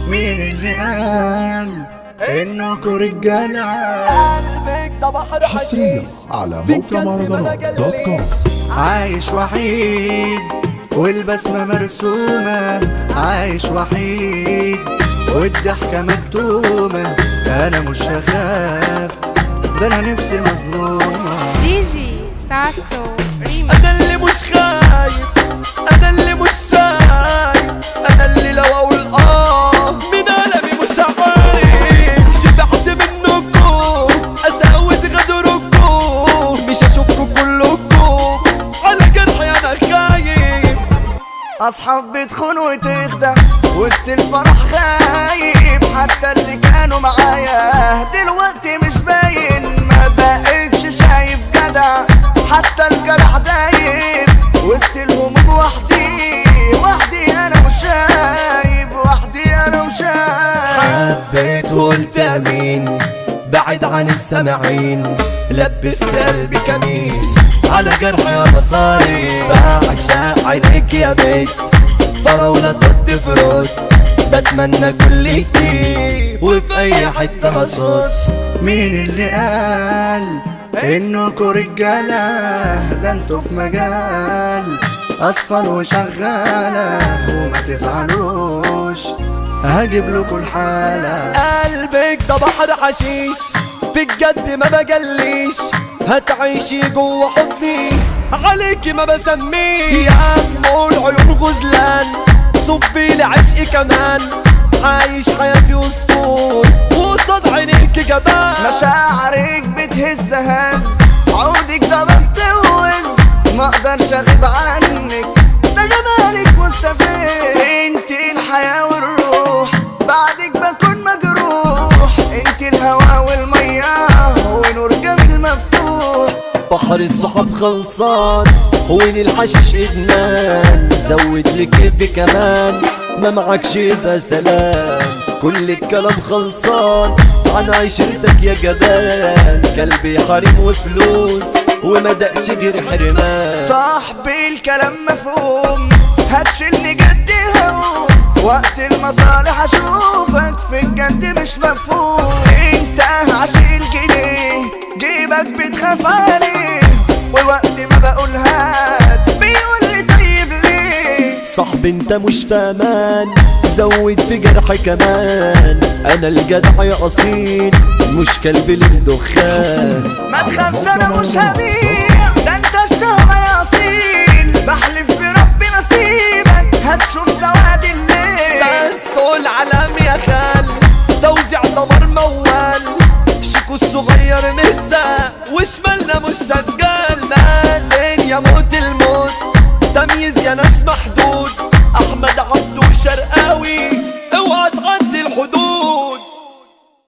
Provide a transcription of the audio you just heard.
مين اللي قال انكوا رجالة؟ قلبك ده بحر حصريا على موقع مهرجانات دوت كوم. عايش وحيد والبسمة مرسومة، عايش وحيد والضحكة مكتومة. أنا مش هخاف، ده أنا نفسي مظلومة. دي جي ساسو ريميكس. انا اللي مش خايف، انا اللي مش سايب، انا اللي لو اقول من قلبي مش عارف. شبعت منكم اسود غدركم، مش اشوفكم كلكم على جرحي انا خايف. أصحاب بتخون وتخدع وسط الفرح غايب، حتى اللي كانوا معايا دلوقتي مش باين. ما بقتش شايف جدع، حتى الجرح دايب وسط الهموم. وحدي أنا مش شايب، وحدي أنا مش شايب. حبيت وقلت امين، بعد عن السامعين، لبست قلبي كمين على جرح يا مصاري. بعشق عينيك يا بيت، فراولة ضد فرود، بتمنى كليتي وفي اي حتة بصوت. مين اللي قال انكوا رجالة؟ ده انتوا في مجال اطفال وشغالة، وما تزعلوش هجيب لكم الحالة. قلبك ده بحر حشيش، في الجد ما بجليش، هتعيشي جوه حضني عليكي ما بسميش. يا ام العيون غزلان، صبي لعشقي كمان، عايش حياتي وسطول وقصاد عينيك جبان. مشاعرك بتهز هز، عودك ده بتوز، ما اقدرش اغيب عنك، ده جمالك مستفز. انت الحياة والروح، بعدك بكون مجروح. انت الهوا والمية ونور جميل مفتوح. بحر الصحاب خلصان، وين الحشيش ادمان، زود لي كيفي كمان، ما معكش يبقى سلام. كل الكلام خلصان عن عشرتك يا جبان، قلبي حريم وفلوس وما دقش غير حرمان. صاحبي الكلام مفهوم، هتشيلني جد هون، وقت المصالح اشوفك في الجد مش مفهوم. انت عشيل جنيه، جيبك بتخاف عليه، ووقت ما بقولها بيقول لي طيب ليه. صاحبي انت مش فاهمان، زود في جرحي كمان، انا الجدع يا اصيل مش كلب للدخان. ما تخافش انا مش هبيع، ده انت الشهوة يا اصيل، بحلف بربي نصيبك هتشوف سواد الليل. ساسو العالم يا خال، توزيع دمر موال، شيكو الصغير نسا وشمالنا مش شغال. مازن يا موت الموت، تمييز يا ناس محدود، احمد عبد